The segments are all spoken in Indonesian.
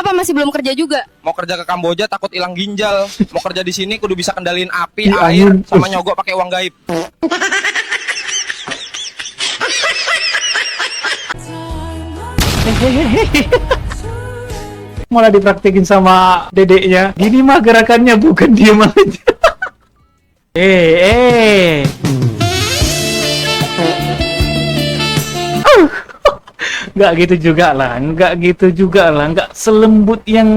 Apa masih belum kerja juga? Mau kerja ke Kamboja takut hilang ginjal. Mau kerja di sini kudu bisa kendalin api, Ya air, ampun. sama nyogok pakai uang gaib. Malah dipraktekin sama dedeknya. Gini mah gerakannya, bukan diem aja. Nggak gitu juga lah, nggak gitu juga lah, nggak selembut yang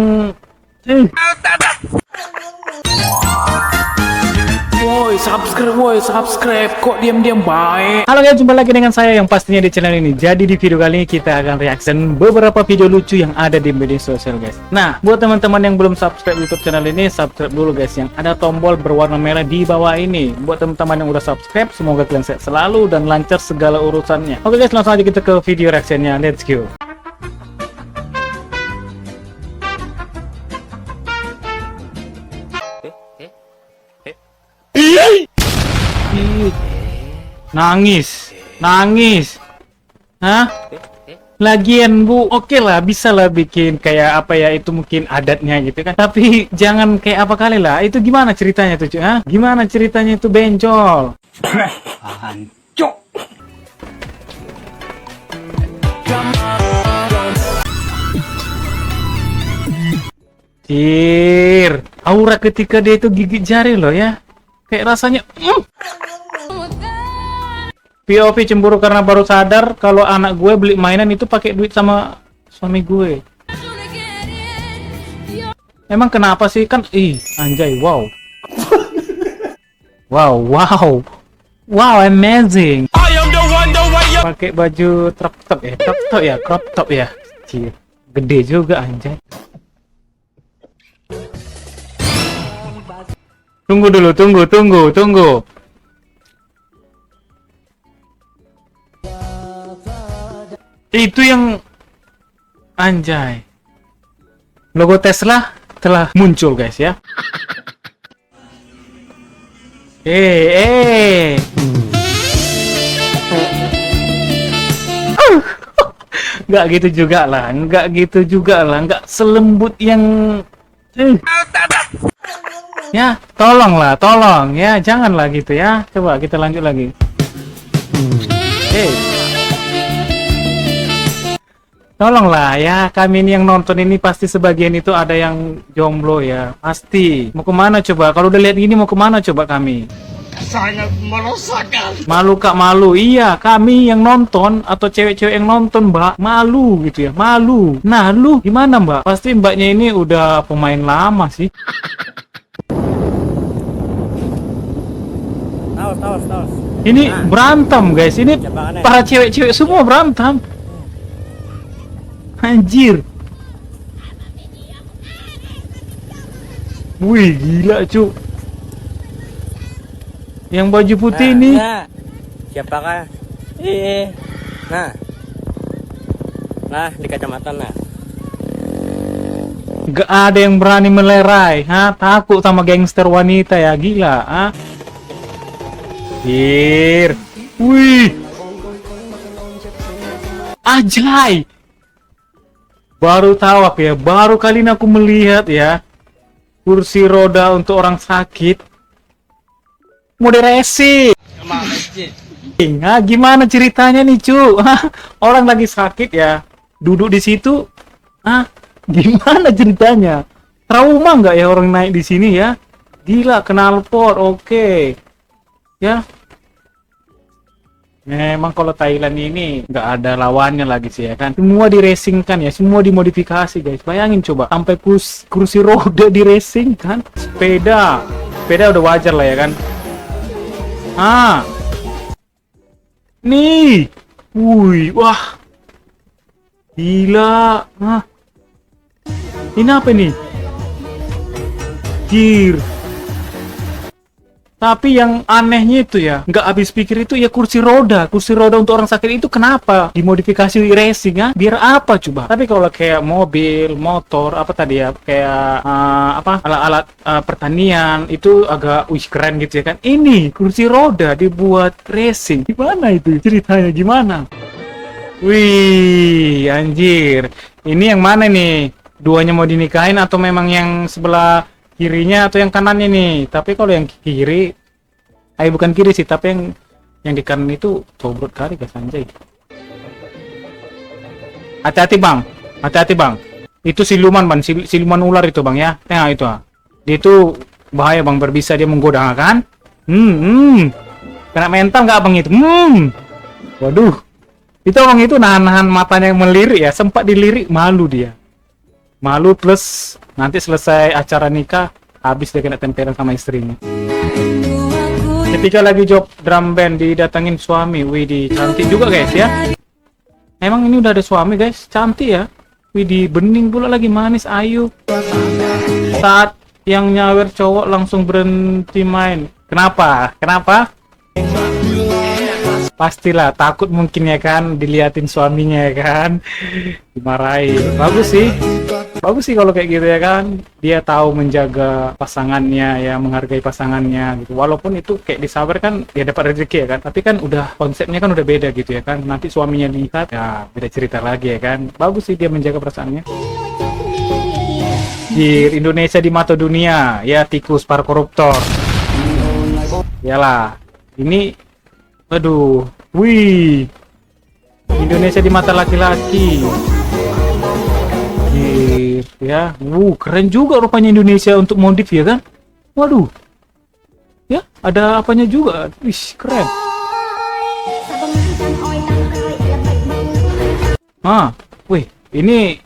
Woi, subscribe, kok diam-diam baik. Halo guys, jumpa lagi dengan saya yang pastinya di channel ini. Jadi di video kali ini kita akan reaction beberapa video lucu yang ada di media sosial guys. Nah, buat teman-teman yang belum subscribe YouTube channel ini, subscribe dulu guys, yang ada tombol berwarna merah di bawah ini. Buat teman-teman yang udah subscribe, semoga kalian sehat selalu dan lancar segala urusannya. Oke guys, langsung aja kita ke video reactionnya. Let's go. Nangis, hah? Lagian bu, oke lah, bisa lah bikin kayak apa ya, itu mungkin adatnya gitu kan. Tapi jangan kayak apa kali lah. Itu gimana ceritanya tuh, cuy? Hah? Gimana ceritanya itu bencol? Hancur. Cir, aura ketika dia itu gigit jari loh ya. Kayak rasanya POV cemburu karena baru sadar kalau anak gue beli mainan itu pakai duit sama suami gue. Emang kenapa sih? Kan anjay, wow. Wow, amazing. Pakai baju crop top ya. Cih, gede juga anjay. Tunggu dulu, tunggu. Itu yang anjay. Logo Tesla telah muncul guys ya. Nggak gitu juga lah, nggak selembut yang ya, tolong ya, janganlah gitu ya. Coba kita lanjut lagi. Tolonglah ya, kami ini yang nonton ini pasti sebagian itu ada yang jomblo ya, pasti. Mau kemana coba? Kalau udah lihat gini mau kemana coba kami? Sangat merosakan. Malu kak, malu. Iya, kami yang nonton atau cewek-cewek yang nonton mbak, malu gitu ya, malu. Nah lu gimana mbak? Pasti mbaknya ini udah pemain lama sih. Tawas. Ini berantem guys, ini para cewek-cewek semua berantem. Anjir. Wih, gila cu. Yang baju putih ini. Nah, siapakah? Nah, di kacamata nah. Gak ada yang berani melerai, ha? Takut sama gangster wanita ya, gila, ha? Wih. Ajay. Baru tahu aku ya, baru kali ini aku melihat ya kursi roda untuk orang sakit mode racing. Nah, gimana ceritanya nih cu? Orang lagi sakit ya, duduk di situ. Gimana ceritanya? Trauma nggak ya orang naik di sini ya? Gila, knalpot, oke. Ya. Memang kalau Thailand ini nggak ada lawannya lagi sih ya kan. Semua di racing kan ya, semua dimodifikasi guys. Bayangin coba, sampai kursi roda di racing kan. Sepeda udah wajar lah ya kan. Nih, wah, gila. Ini apa nih? Jir. Tapi yang anehnya itu ya, nggak habis pikir itu ya kursi roda untuk orang sakit itu kenapa dimodifikasi racing ya? Biar apa coba? Tapi kalau kayak mobil, motor, apa tadi ya, kayak alat-alat pertanian itu agak keren gitu ya kan? Ini kursi roda dibuat racing, gimana itu ceritanya gimana? Wih, anjir, ini yang mana nih? duanya mau dinikahin atau memang yang sebelah kirinya atau yang kanannya nih. Tapi kalau yang kiri, bukan kiri sih, tapi yang di kanan itu cobrot kali guys, anjay. Hati-hati bang, hati-hati bang. Itu siluman bang, siluman ular itu bang ya. Nah itu, dia itu bahaya bang, berbisa dia menggoda kan. Kena mental nggak bang itu? Waduh, itu bang itu nahan matanya yang melirik ya, sempat dilirik, malu dia. Malu plus nanti selesai acara nikah, habis dia kena tempelan sama istrinya. Ketika lagi job drum band didatangin suami, widih cantik juga guys ya. Emang ini udah ada suami guys, cantik ya. Widih bening pula lagi, manis, ayu. Saat yang nyawer cowok langsung berhenti main. Kenapa? Kenapa? Pastilah takut mungkin ya kan, diliatin suaminya ya kan, dimarahi. Bagus sih kalau kayak gitu ya kan, dia tahu menjaga pasangannya ya, menghargai pasangannya gitu. Walaupun itu kayak disabar kan, dia dapat rezeki ya kan, tapi kan udah konsepnya kan udah beda gitu ya kan. Nanti suaminya lihat ya beda cerita lagi ya kan. Bagus sih dia menjaga perasaannya. Di Indonesia di mata dunia ya, tikus para koruptor. Yalah, ini aduh, wih, Indonesia di mata laki-laki. Ya, keren juga rupanya Indonesia untuk modif ya kan. Waduh, ya ada apanya juga, wih keren. Wih, ini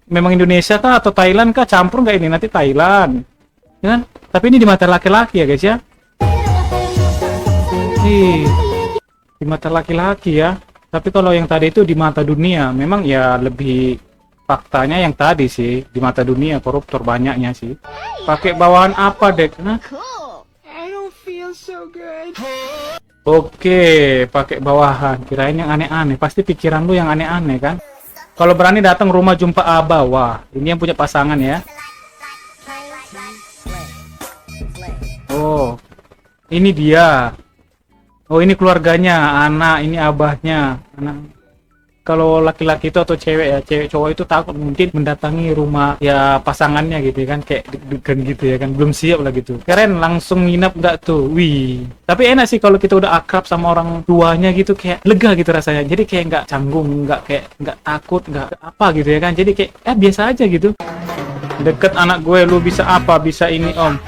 memang Indonesia kah atau Thailand kah? Campur nggak ini? Nanti Thailand, ya kan? Tapi ini di mata laki-laki ya guys ya. Di mata laki-laki ya. Tapi kalau yang tadi itu di mata dunia, memang ya lebih faktanya yang tadi sih, di mata dunia koruptor banyaknya sih. Pakai bawahan apa dek? Oke, pakai bawahan. Kirain yang aneh-aneh. Pasti pikiran lu yang aneh-aneh kan? Kalau berani datang rumah jumpa Abah, wah, ini yang punya pasangan ya. Oh, ini dia. Oh, ini keluarganya, anak, ini abahnya, anak. Kalau laki-laki itu atau cewek ya, cewek cowok itu takut mungkin mendatangi rumah ya pasangannya gitu ya kan, kayak deg-degan gitu ya kan, belum siap lah gitu. Keren, langsung nginap nggak tuh? Wih, tapi enak sih kalau kita udah akrab sama orang tuanya gitu, kayak lega gitu rasanya. Jadi kayak nggak canggung, nggak takut, nggak apa gitu ya kan. Jadi kayak biasa aja gitu. Deket anak gue, lu bisa apa? Bisa ini om.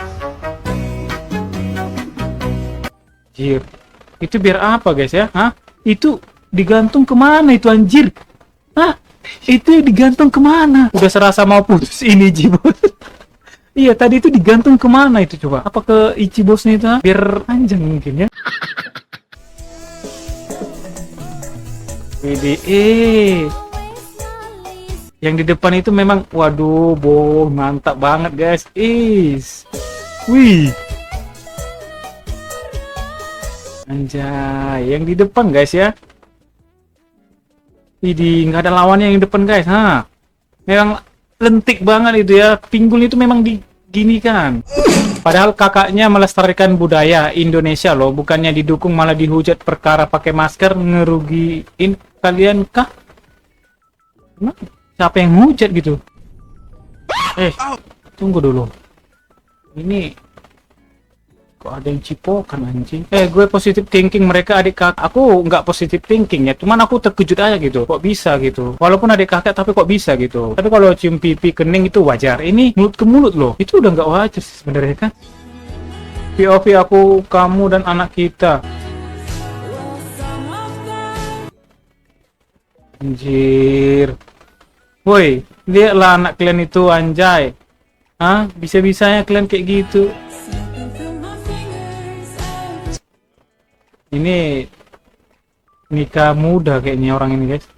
Jir, itu biar apa guys ya? Hah? Itu digantung kemana itu anjir? Hah? Itu digantung kemana? Udah serasa mau putus ini Jibos. Iya tadi itu digantung kemana itu coba? Apa ke Ichi bosnya itu? Biar panjang mungkin ya. WDE. Yang di depan itu memang, waduh, mantap banget guys. Wih. Anjay, yang di depan guys ya. Ini nggak ada lawannya yang depan guys, memang lentik banget itu ya, pinggul itu memang diginikan. Padahal kakaknya melestarikan budaya Indonesia loh, bukannya didukung malah dihujat perkara pakai masker, ngerugiin kalian kah? Siapa yang hujat gitu? Tunggu dulu, ini kok ada yang cipokan anjing. Gue positive thinking, mereka adik kakak. Aku nggak positive thinking ya, cuman aku terkejut aja gitu, kok bisa gitu. Walaupun adik kakak tapi kok bisa gitu. Tapi kalau cium pipi kening itu wajar, ini mulut ke mulut loh, itu udah nggak wajar sih sebenarnya kan. POV aku, kamu dan anak kita. Anjir, woi, lihatlah anak kalian itu anjay. Bisa-bisanya kalian kayak gitu. Ini nikah muda kayaknya orang ini guys.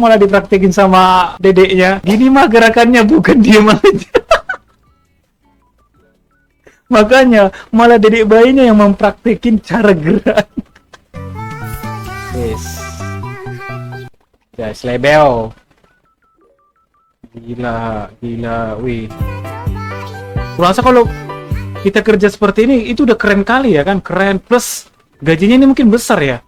Malah dipraktekin sama dedeknya. Gini mah gerakannya, bukan diam aja. Makanya malah dedek bayinya yang mempraktekin cara gerak. Guys, lebel. Gila, wih. Kurasa kalau kita kerja seperti ini itu udah keren kali ya kan, keren, plus gajinya ini mungkin besar ya.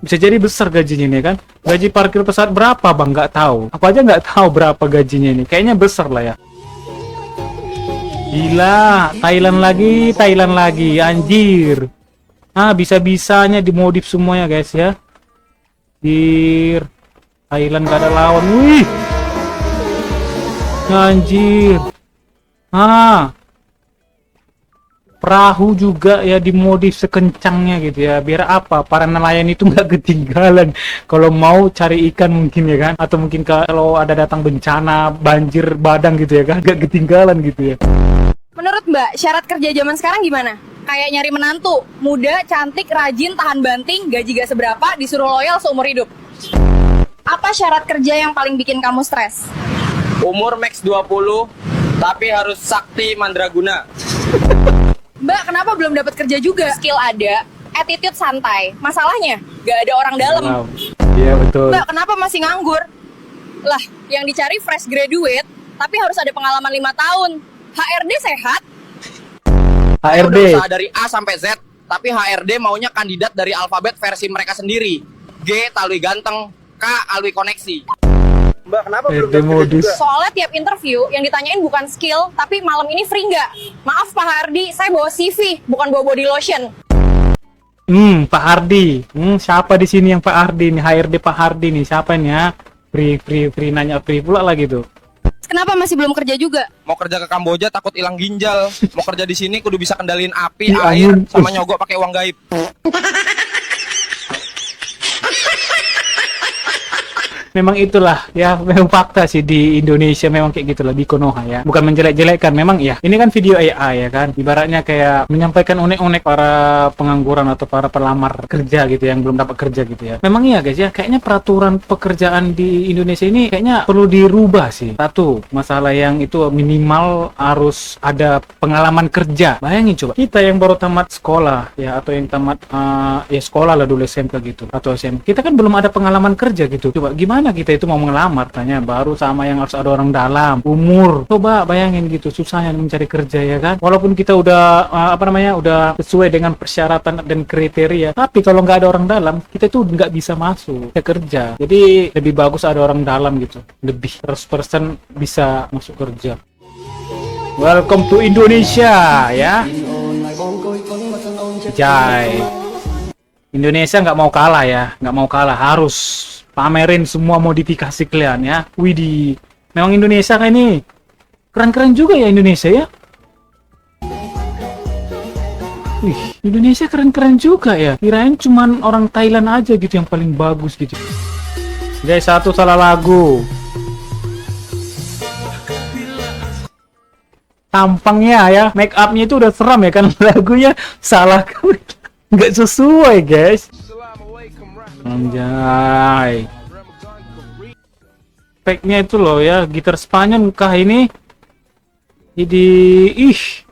Bisa jadi besar gajinya ini kan. Gaji parkir pesawat berapa bang? Nggak tahu. Aku aja nggak tahu berapa gajinya ini. Kayaknya besar lah ya. Gila, Thailand lagi, anjir. Bisa-bisanya dimodif semuanya guys ya. Thailand gak ada lawan. Wih. Anjir. Perahu juga ya dimodif sekencangnya gitu ya. Biar apa? Para nelayan itu nggak ketinggalan. Kalau mau cari ikan mungkin ya kan. Atau mungkin kalau ada datang bencana, banjir badang gitu ya kan. Nggak ketinggalan gitu ya. Menurut Mbak, syarat kerja zaman sekarang gimana? Kayak nyari menantu, muda, cantik, rajin, tahan banting, gaji gak seberapa, disuruh loyal seumur hidup. Apa syarat kerja yang paling bikin kamu stres? Umur max 20, tapi harus sakti mandraguna. Mbak, kenapa belum dapat kerja juga? Skill ada, attitude santai. Masalahnya, gak ada orang dalam. Wow. Iya betul. Mbak, kenapa masih nganggur? Lah, yang dicari fresh graduate, tapi harus ada pengalaman 5 tahun. HRD sehat? Saya udah HRD. usaha dari A sampai Z, tapi HRD maunya kandidat dari alfabet versi mereka sendiri. G, talui ganteng. K, alui koneksi. Mbak, kenapa belum HRD dapat kerja modus. juga? Soalnya tiap interview yang ditanyain bukan skill, tapi malam ini free nggak? Maaf Pak Hardi, saya bawa CV, bukan bawa body lotion. Pak Hardi. Siapa di sini yang Pak Hardi nih? HRD Pak Hardi nih. Siapa nih ya? Free nanya free pula lah gitu. Kenapa masih belum kerja juga? Mau kerja ke Kamboja takut hilang ginjal. Mau kerja di sini kudu bisa kendaliin api, Ih, air, angin. sama nyogok pakai uang gaib. Memang itulah ya, memang fakta sih di Indonesia memang kayak gitulah di Konoha ya. Bukan menjelek-jelekkan, memang ya. Ini kan video AI ya kan. Ibaratnya kayak menyampaikan unek-unek para pengangguran atau para pelamar kerja gitu yang belum dapat kerja gitu ya. Memang iya guys ya, kayaknya peraturan pekerjaan di Indonesia ini kayaknya perlu dirubah sih. Satu, masalah yang itu minimal harus ada pengalaman kerja. Bayangin coba, kita yang baru tamat sekolah ya atau yang tamat ya sekolah lah dulu SMK gitu atau SMA. Kita kan belum ada pengalaman kerja gitu. Coba gimana kita itu mau ngelamar tanya baru sama yang harus ada orang dalam umur. Coba bayangin gitu susahnya mencari kerja ya kan. Walaupun kita udah udah sesuai dengan persyaratan dan kriteria, tapi kalau nggak ada orang dalam kita itu nggak bisa masuk ke kerja. Jadi lebih bagus ada orang dalam gitu, lebih 100% bisa masuk kerja. Welcome to Indonesia ya. Jai. Indonesia nggak mau kalah ya, nggak mau kalah, harus pamerin semua modifikasi kalian ya. Widih, memang Indonesia kayak ini keren-keren juga ya Indonesia ya. Wih, Indonesia keren-keren juga ya. Kirain cuman orang Thailand aja gitu yang paling bagus gitu. Guys, satu salah lagu. Tampangnya ya, make upnya itu udah seram ya kan, lagunya salah, nggak sesuai guys. Anjay. Speknya itu loh ya, gitar Spanyol kah ini? Jadi,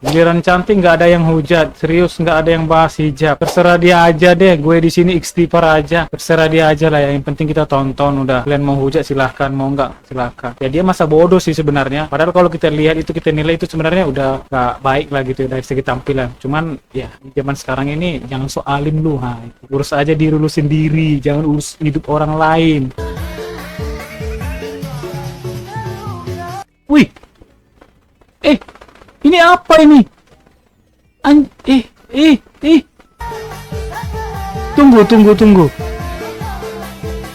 giliran cantik nggak ada yang hujat, serius nggak ada yang bahas hijab. Terserah dia aja deh, gue di sini istighfar aja. Terserah dia aja lah ya, yang penting kita tonton udah. Kalian mau hujat silahkan, mau nggak silahkan. Ya dia masa bodoh sih sebenarnya. Padahal kalau kita lihat itu kita nilai itu sebenarnya udah nggak baik lah gitu ya, dari segi tampilan. Cuman ya di zaman sekarang ini jangan soalin lu, urus aja diri lu sendiri, jangan urus hidup orang lain. Wih. Ini apa ini? Tunggu.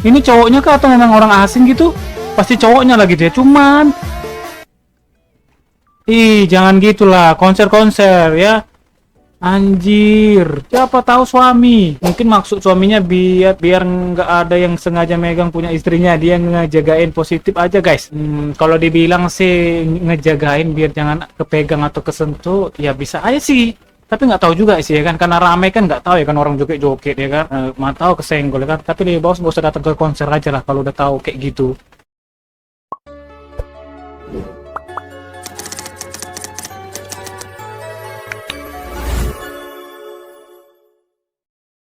Ini cowoknya kah atau memang orang asing gitu? Pasti cowoknya lah gitu ya. Cuman jangan gitulah, konser ya. Anjir, siapa tahu suami. Mungkin maksud suaminya biar nggak ada yang sengaja megang punya istrinya, dia ngejagain positif aja guys. Kalau dibilang sih ngejagain biar jangan kepegang atau kesentuh, ya bisa aja sih. Tapi nggak tahu juga sih ya kan, karena rame kan nggak tahu ya kan orang joget-joget ya kan, mau tahu kesenggol ya kan. Tapi lebih bagus nggak usah datang ke konser aja lah kalau udah tahu kayak gitu.